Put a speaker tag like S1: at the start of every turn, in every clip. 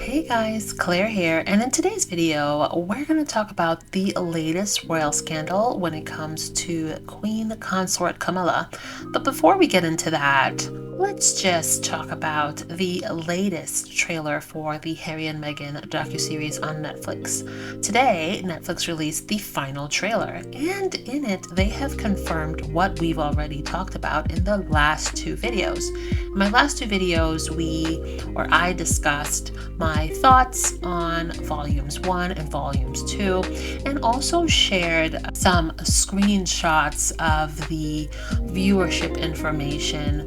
S1: Hey guys, Claire here, and in today's video, we're going to talk about the latest royal scandal when it comes to Queen Consort Camilla. But before we get into that, let's just talk about the latest trailer for the Harry and Meghan docuseries on Netflix. Today, Netflix released the final trailer, and in it, they have confirmed what we've already talked about in the last two videos. In my last two videos, I discussed my thoughts on volumes 1 and volumes 2, and also shared some screenshots of the viewership information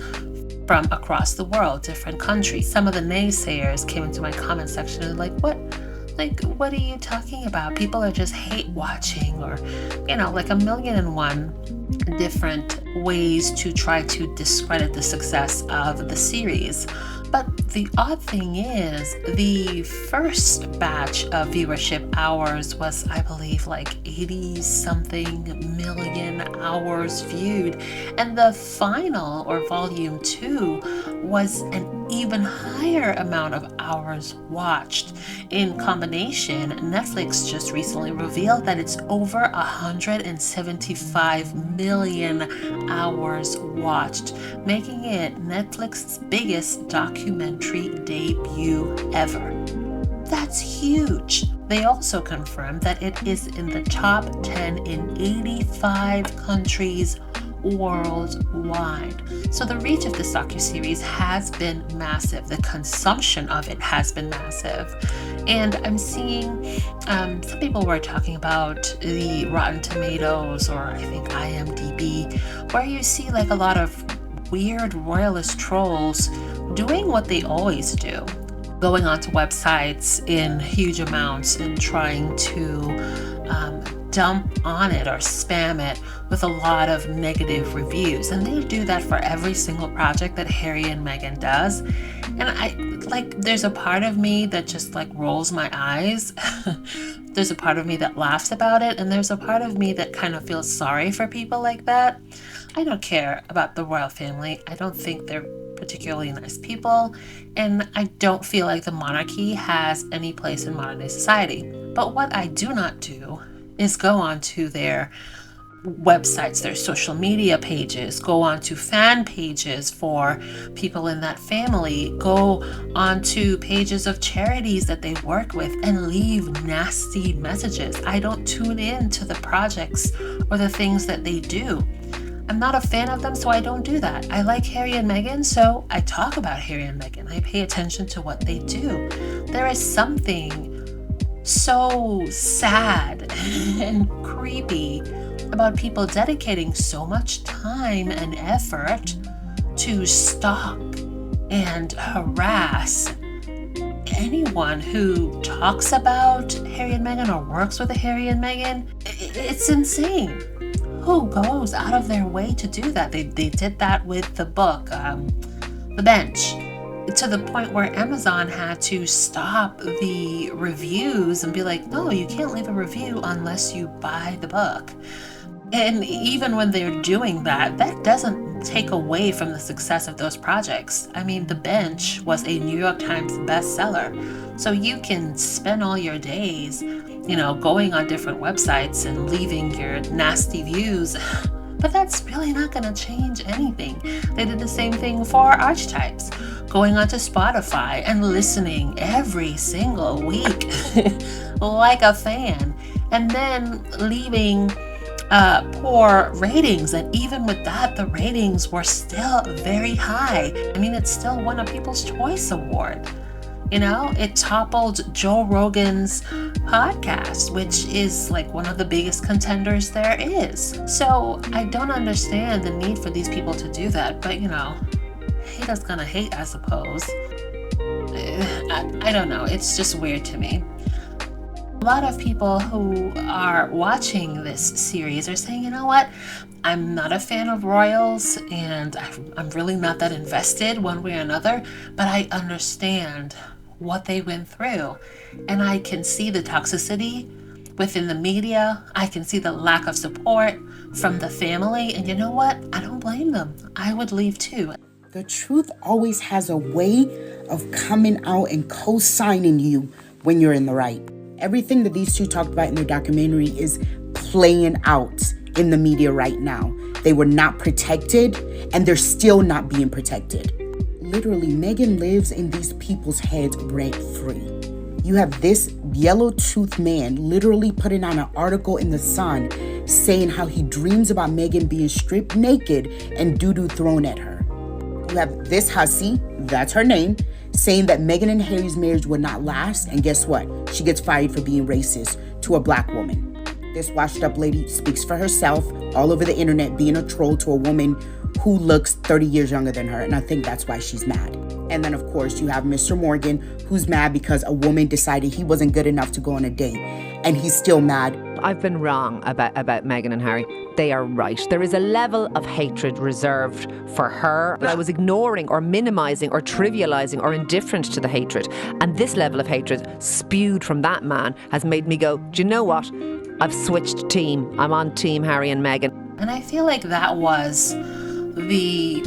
S1: from across the world, different countries. Some of the naysayers came into my comment section and what are you talking about? People are just hate watching, or like a million and one different ways to try to discredit the success of the series. But the odd thing is, the first batch of viewership hours was, I believe, like 80 something million hours viewed. And the final, or volume 2, was an even higher amount of hours watched. In combination, Netflix just recently revealed that it's over 175 million hours watched, making it Netflix's biggest documentary debut ever. That's huge. They also confirmed that it is in the top 10 in 85 countries worldwide. So the reach of this docuseries has been massive. The consumption of it has been massive. And I'm seeing some people were talking about the Rotten Tomatoes, or I think IMDb, where you see like a lot of weird royalist trolls doing what they always do, going onto websites in huge amounts and trying to dump on it or spam it with a lot of negative reviews. And they do that for every single project that Harry and Meghan does. And there's a part of me that just rolls my eyes. There's a part of me that laughs about it, and there's a part of me that kind of feels sorry for people like that. I don't care about the royal family. I don't think they're particularly nice people, and I don't feel like the monarchy has any place in modern day society. But what I do not do is go onto their websites, their social media pages, go onto fan pages for people in that family, go onto pages of charities that they work with and leave nasty messages. I don't tune in to the projects or the things that they do. I'm not a fan of them, so I don't do that. I like Harry and Meghan, so I talk about Harry and Meghan. I pay attention to what they do. There is something so sad and creepy about people dedicating so much time and effort to stalk and harass anyone who talks about Harry and Meghan or works with Harry and Meghan. It's insane. Who goes out of their way to do that? They did that with the book, The Bench, to the point where Amazon had to stop the reviews and be like, no, you can't leave a review unless you buy the book. And even when they're doing that, that doesn't take away from the success of those projects. I mean, The Bench was a New York Times bestseller. So you can spend all your days, going on different websites and leaving your nasty views. But that's really not going to change anything. They did the same thing for archetypes, going onto Spotify and listening every single week like a fan, and then leaving poor ratings. And even with that, the ratings were still very high. I mean, it still won a People's Choice Award. It toppled Joe Rogan's podcast, which is one of the biggest contenders there is. So I don't understand the need for these people to do that, but haters gonna hate, I suppose. I don't know, it's just weird to me. A lot of people who are watching this series are saying, you know what, I'm not a fan of royals, and I'm really not that invested one way or another, but I understand what they went through, and I can see the toxicity within the media. I can see the lack of support from the family, and you know what? I don't blame them. I would leave too.
S2: The truth always has a way of coming out and co-signing you when you're in the right. Everything that these two talked about in their documentary is playing out in the media right now. They were not protected, and they're still not being protected. Literally, Meghan lives in these people's heads rent-free. You have this yellow-toothed man literally putting on an article in The Sun saying how he dreams about Meghan being stripped naked and doo-doo thrown at her. You have this hussy, that's her name, saying that Meghan and Harry's marriage would not last, and guess what? She gets fired for being racist to a black woman. This washed-up lady speaks for herself all over the internet, being a troll to a woman who looks 30 years younger than her, and I think that's why she's mad. And then, of course, you have Mr. Morgan, who's mad because a woman decided he wasn't good enough to go on a date, and he's still mad.
S3: I've been wrong about Meghan and Harry. They are right. There is a level of hatred reserved for her. I was ignoring or minimising or trivialising or indifferent to the hatred. And this level of hatred spewed from that man has made me go, do you know what? I've switched team. I'm on team Harry and Meghan.
S1: And I feel like that was the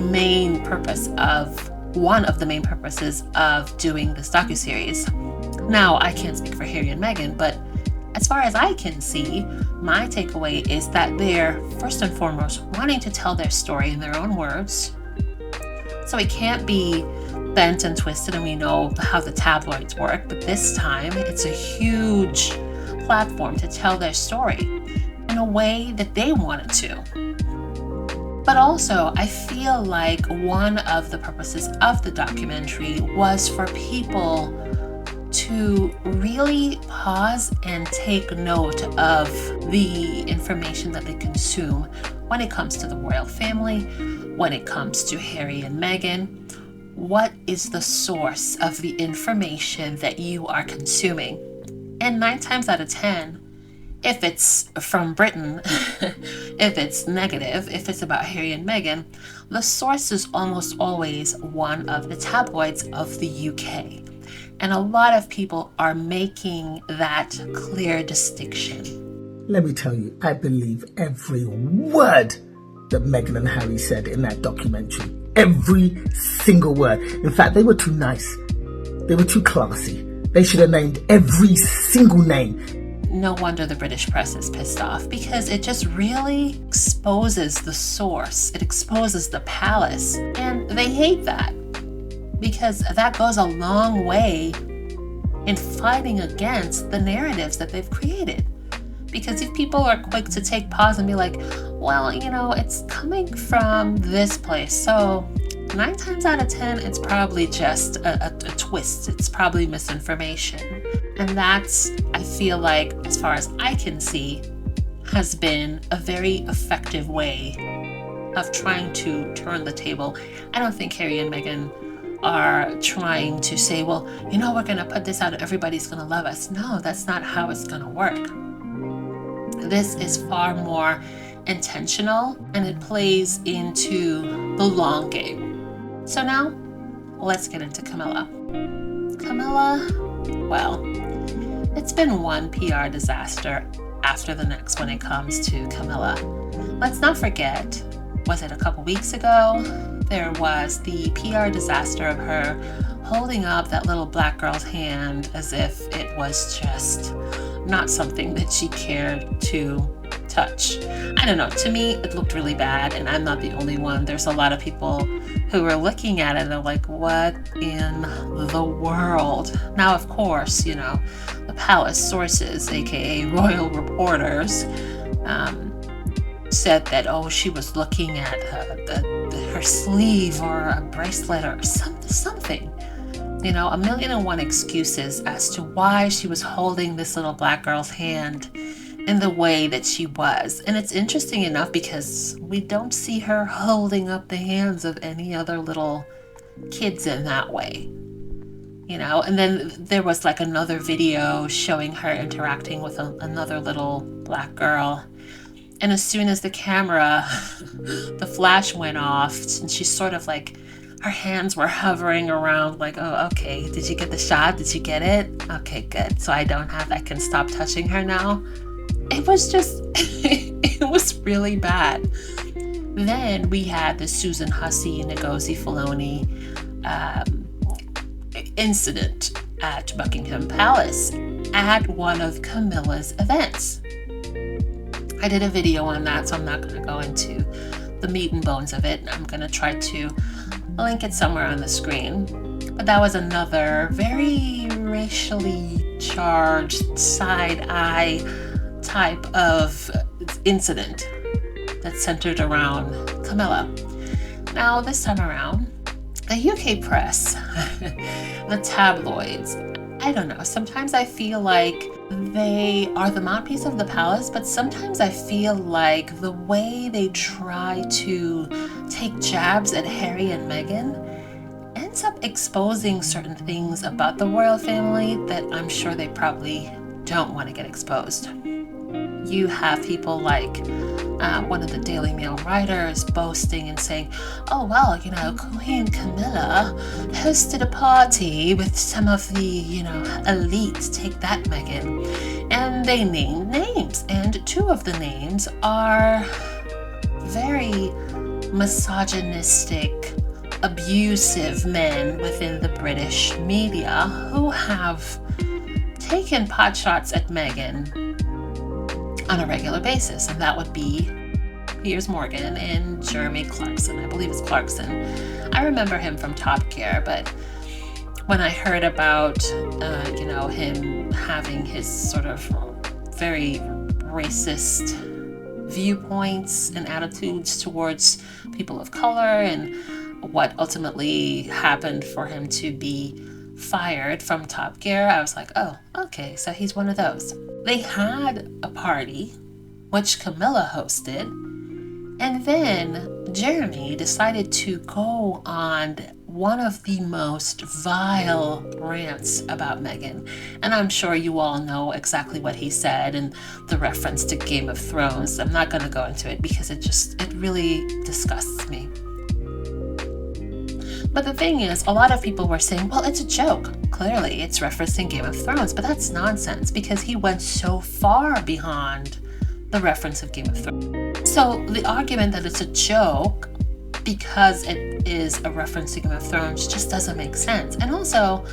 S1: main purpose of, one of the main purposes of doing this docuseries. Now, I can't speak for Harry and Meghan, but as far as I can see, my takeaway is that they're, first and foremost, wanting to tell their story in their own words. So it can't be bent and twisted, and we know how the tabloids work, but this time it's a huge platform to tell their story in a way that they wanted to. But also, I feel like one of the purposes of the documentary was for people to really pause and take note of the information that they consume when it comes to the royal family, when it comes to Harry and Meghan. What is the source of the information that you are consuming? And 9 times out of 10, if it's from Britain, if it's negative, if it's about Harry and Meghan, the source is almost always one of the tabloids of the UK. And a lot of people are making that clear distinction.
S4: Let me tell you, I believe every word that Meghan and Harry said in that documentary. Every single word. In fact, they were too nice. They were too classy. They should have named every single name.
S1: No wonder the British press is pissed off, because it just really exposes the source. It exposes the palace. And they hate that, because that goes a long way in fighting against the narratives that they've created. Because if people are quick to take pause and be like, well, you know, it's coming from this place, so 9 times out of 10, it's probably just a twist. It's probably misinformation. And that's, I feel like, as far as I can see, has been a very effective way of trying to turn the table. I don't think Harry and Meghan are trying to say, well, you know, we're going to put this out and everybody's going to love us. No, that's not how it's going to work. This is far more intentional, and it plays into the long game. So now, let's get into Camilla. Camilla, well, it's been one PR disaster after the next when it comes to Camilla. Let's not forget, was it a couple weeks ago? There was the PR disaster of her holding up that little black girl's hand as if it was just not something that she cared to touch. I don't know, to me it looked really bad, and I'm not the only one. There's a lot of people who are looking at it and they're like, what in the world? Now, of course, you know, the palace sources, aka royal reporters, said that, oh, she was looking at her sleeve or a bracelet or something. You know, 1,000,001 excuses as to why she was holding this little black girl's hand in the way that she was. And it's interesting enough because we don't see her holding up the hands of any other little kids in that way. You know, and then there was like another video showing her interacting with another little black girl. And as soon as the camera, the flash went off, and she's sort of like, her hands were hovering around like, oh, okay, did you get the shot? Did you get it? Okay, good. So I can stop touching her now. It was just, it was really bad. Then we had the Susan Hussey, Ngozi Filoni incident at Buckingham Palace at one of Camilla's events. I did a video on that, so I'm not going to go into the meat and bones of it. I'm going to try to link it somewhere on the screen. But that was another very racially charged side-eye type of incident that centered around Camilla. Now, this time around, the UK press, the tabloids, I don't know, sometimes I feel like they are the mouthpiece of the palace, but sometimes I feel like the way they try to take jabs at Harry and Meghan ends up exposing certain things about the royal family that I'm sure they probably don't want to get exposed. You have people like one of the Daily Mail writers boasting and saying, oh, well, Queen Camilla hosted a party with some of the, elite, take that, Meghan. And they named names. And two of the names are very misogynistic, abusive men within the British media who have taken potshots at Meghan on a regular basis, and that would be Piers Morgan and Jeremy Clarkson. I believe it's Clarkson. I remember him from Top Gear, but when I heard about, him having his sort of very racist viewpoints and attitudes towards people of color and what ultimately happened for him to be fired from Top Gear, I was like, oh, okay, so he's one of those. They had a party, which Camilla hosted, and then Jeremy decided to go on one of the most vile rants about Meghan. And I'm sure you all know exactly what he said and the reference to Game of Thrones. I'm not going to go into it because it really disgusts me. But the thing is, a lot of people were saying, well, it's a joke. Clearly, it's referencing Game of Thrones, but that's nonsense because he went so far beyond the reference of Game of Thrones. So the argument that it's a joke because it is a reference to Game of Thrones just doesn't make sense. And also,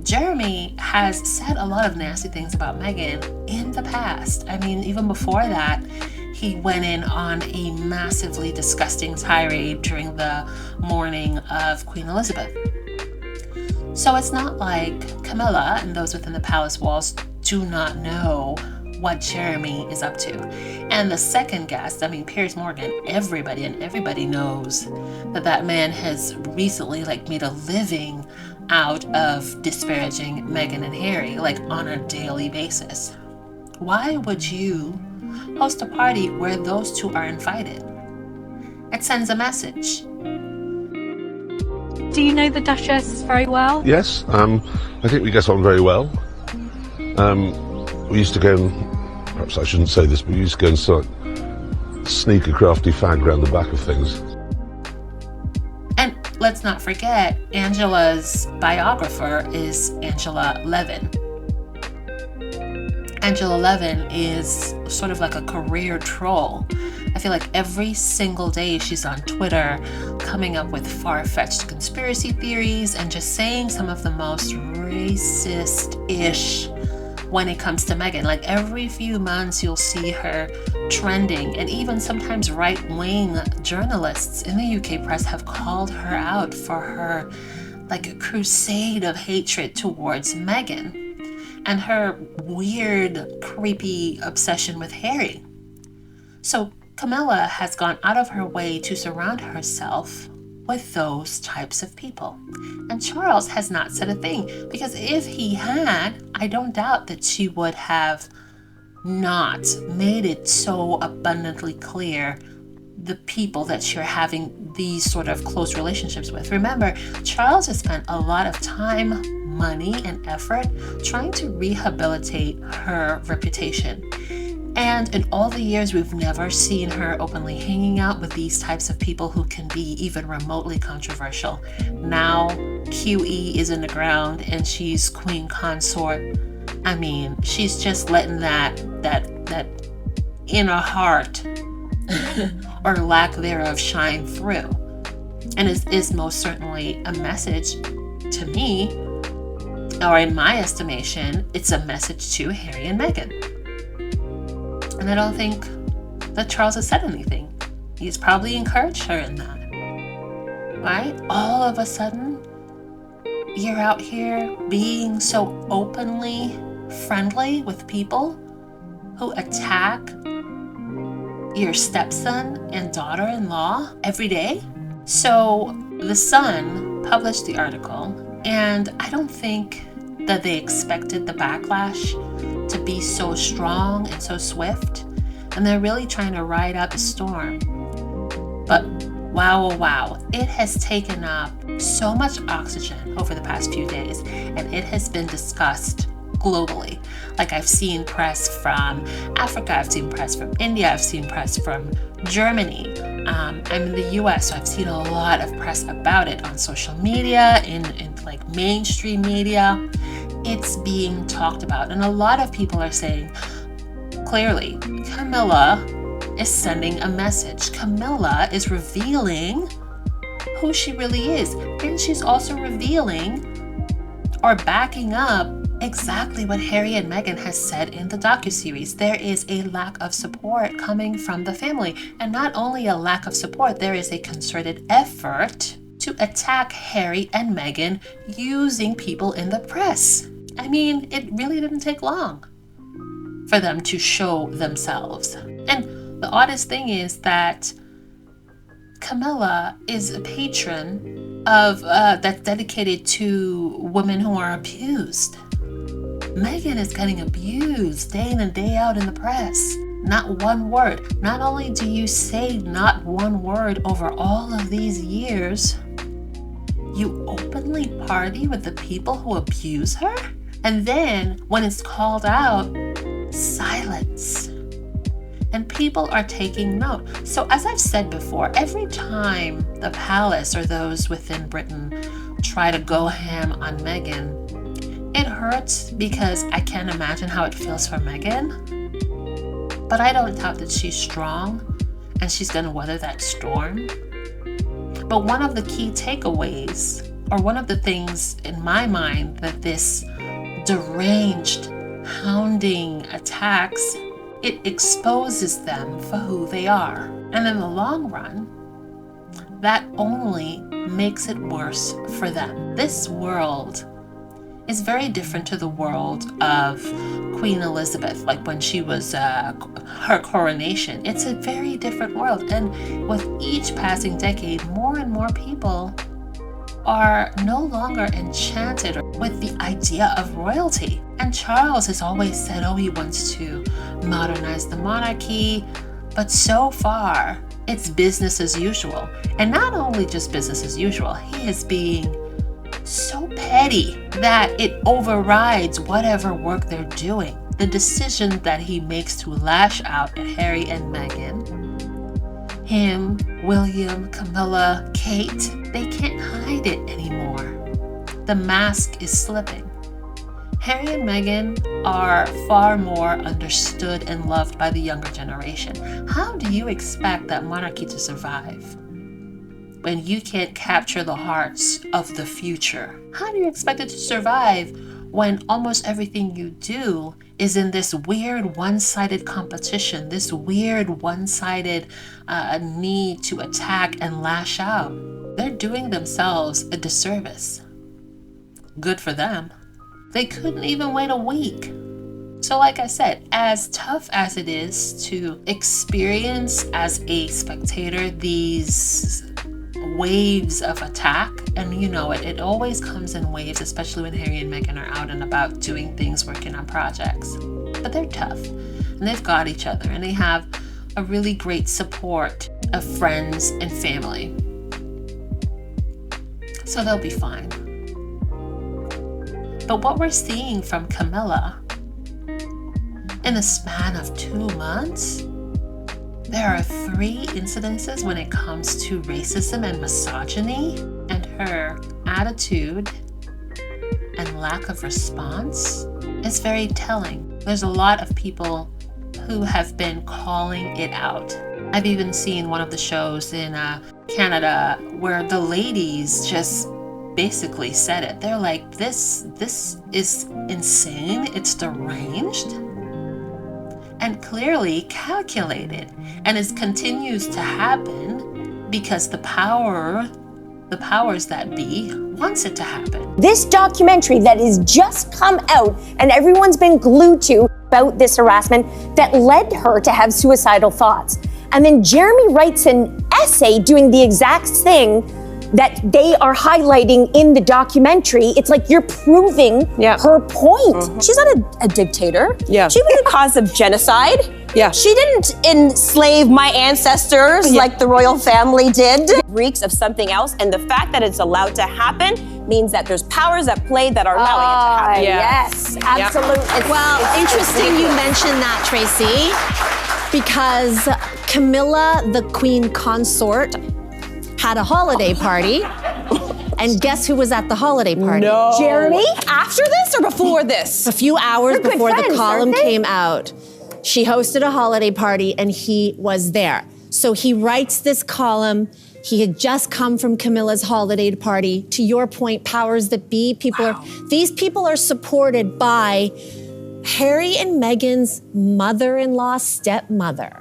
S1: Jeremy has said a lot of nasty things about Meghan in the past. I mean, even before that, he went in on a massively disgusting tirade during the mourning of Queen Elizabeth. So it's not like Camilla and those within the palace walls do not know what Jeremy is up to. And the second guest, Piers Morgan, everybody knows that man has recently made a living out of disparaging Meghan and Harry on a daily basis. Why would you host a party where those two are invited? It sends a message.
S5: Do you know the Duchess very well?
S6: Yes, I think we get on very well. We used to go and, perhaps I shouldn't say this, but we used to go and sneak a crafty fag around the back of things.
S1: And let's not forget, Angela's biographer is Angela Levin. Angela Levin is sort of like a career troll. I feel like every single day she's on Twitter coming up with far-fetched conspiracy theories and just saying some of the most racist-ish when it comes to Meghan. Every few months you'll see her trending, and even sometimes right-wing journalists in the UK press have called her out for her a crusade of hatred towards Meghan and her weird, creepy obsession with Harry. So Camilla has gone out of her way to surround herself with those types of people. And Charles has not said a thing, because if he had, I don't doubt that she would have not made it so abundantly clear the people that you're having these sort of close relationships with. Remember, Charles has spent a lot of time, money, and effort trying to rehabilitate her reputation. And in all the years, we've never seen her openly hanging out with these types of people who can be even remotely controversial. Now, QE is in the ground and she's queen consort. She's just letting that inner heart or lack thereof shine through. And it is most certainly a message to me, or in my estimation, it's a message to Harry and Meghan. And I don't think that Charles has said anything. He's probably encouraged her in that. Right? All of a sudden, you're out here being so openly friendly with people who attack your stepson and daughter-in-law every day. So the Sun published the article, and I don't think that they expected the backlash to be so strong and so swift, and they're really trying to ride out the storm. But wow, oh wow, it has taken up so much oxygen over the past few days, and it has been discussed globally. Like, I've seen press from Africa, I've seen press from India, I've seen press from Germany. I'm in the US, so I've seen a lot of press about it on social media, in like mainstream media. It's being talked about, and a lot of people are saying, clearly, Camilla is sending a message. Camilla is revealing who she really is, and she's also revealing or backing up exactly what Harry and Meghan has said in the docuseries. There is a lack of support coming from the family, and not only a lack of support, there is a concerted effort to attack Harry and Meghan using people in the press. I mean, it really didn't take long for them to show themselves. And the oddest thing is that Camilla is a patron of that's dedicated to women who are abused. Meghan is getting abused day in and day out in the press. Not one word. Not only do you say not one word over all of these years, you openly party with the people who abuse her? And then when it's called out, silence. And people are taking note. So as I've said before, every time the palace or those within Britain try to go ham on Meghan, it hurts because I can't imagine how it feels for Meghan. But I don't doubt that she's strong and she's going to weather that storm. But one of the key takeaways, or one of the things in my mind that this deranged, hounding attacks, it exposes them for who they are. And in the long run, that only makes it worse for them. This world is very different to the world of Queen Elizabeth, like when she was her coronation. It's a very different world. And with each passing decade, more and more people are no longer enchanted with the idea of royalty. And Charles has always said, he wants to modernize the monarchy, but so far it's business as usual. And not only just business as usual, he is being so petty that it overrides whatever work they're doing. The decision that he makes to lash out at Harry and Meghan, him, William, Camilla, Kate, they can't hide it anymore. The mask is slipping. Harry and Meghan are far more understood and loved by the younger generation. How do you expect that monarchy to survive when you can't capture the hearts of the future? How do you expect it to survive when almost everything you do is in this weird one-sided competition, this weird one-sided need to attack and lash out? They're doing themselves a disservice. Good for them. They couldn't even wait a week. So like I said, as tough as it is to experience as a spectator these waves of attack, and you know it always comes in waves, especially when Harry and Meghan are out and about doing things, working on projects. But they're tough, and they've got each other, and they have a really great support of friends and family. So they'll be fine. But what we're seeing from Camilla in the span of 2 months, there are 3 incidences when it comes to racism and misogyny, and her attitude and lack of response is very telling. There's a lot of people who have been calling it out. I've even seen one of the shows in Canada where the ladies just basically said it. They're like, this is insane. It's deranged and clearly calculated. And it continues to happen because the powers that be wants it to happen.
S7: This documentary that has just come out and everyone's been glued to about this harassment that led her to have suicidal thoughts. And then Jeremy writes an essay doing the exact thing that they are highlighting in the documentary. It's like you're proving her point. She's not a dictator.
S8: Yeah.
S7: She was the cause of genocide.
S8: Yeah.
S7: She didn't enslave my ancestors like the royal family did. It reeks of something else, and the fact that it's allowed to happen means that there's powers at play that are allowing it to happen.
S9: Yes, absolutely.
S7: It's
S9: Interesting you mentioned that, Tracy, because Camilla, the Queen consort, had a holiday party. And guess who was at the holiday party?
S8: No.
S7: Jeremy? After this or before this?
S9: A few hours
S7: They're good
S9: before
S7: friends,
S9: the column
S7: aren't they?
S9: came out. She hosted a holiday party and he was there. So he writes this column. He had just come from Camilla's holiday party. To your point, powers that be, these people are supported by Harry and Meghan's mother-in-law, stepmother.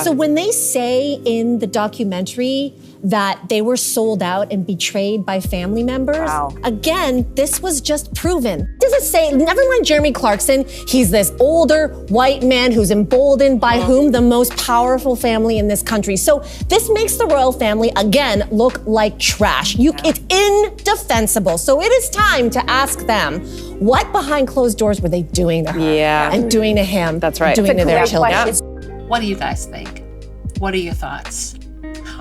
S9: So when they say in the documentary that they were sold out and betrayed by family members, again, this was just proven. Does it say, never mind Jeremy Clarkson, he's this older white man who's emboldened by whom? The most powerful family in this country. So this makes the royal family, again, look like trash. It's indefensible. So it is time to ask them, what behind closed doors were they doing to her? And doing to him?
S8: That's right.
S9: And doing to their children?
S1: What do you guys think? What are your thoughts?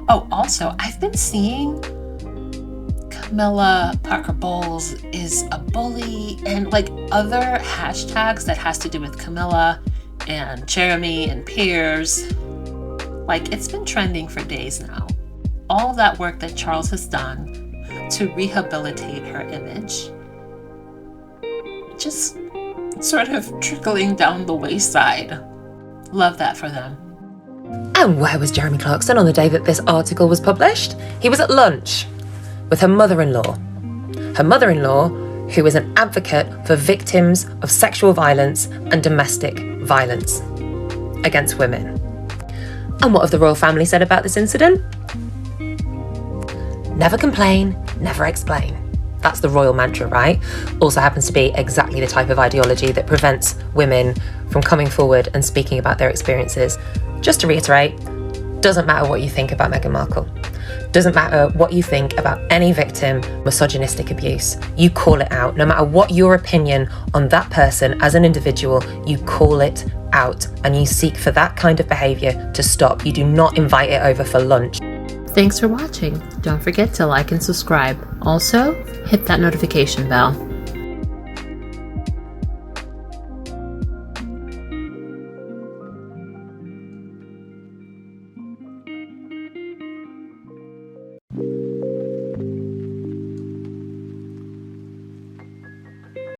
S1: Oh, also, I've been seeing Camilla Parker Bowles is a bully and like other hashtags that has to do with Camilla and Jeremy and Piers. Like, it's been trending for days now. All of that work that Charles has done to rehabilitate her image just sort of trickling down the wayside. Love that for them.
S10: And where was Jeremy Clarkson on the day that this article was published? He was at lunch with her mother-in-law. Her mother-in-law, who is an advocate for victims of sexual violence and domestic violence against women. And what have the royal family said about this incident? Never complain, never explain. That's the royal mantra, right? Also happens to be exactly the type of ideology that prevents women from coming forward and speaking about their experiences. Just to reiterate, doesn't matter what you think about Meghan Markle. Doesn't matter what you think about any victim of misogynistic abuse. You call it out. No matter what your opinion on that person as an individual, you call it out and you seek for that kind of behaviour to stop. You do not invite it over for lunch.
S1: Thanks for watching. Don't forget to like and subscribe. Also, hit that notification bell.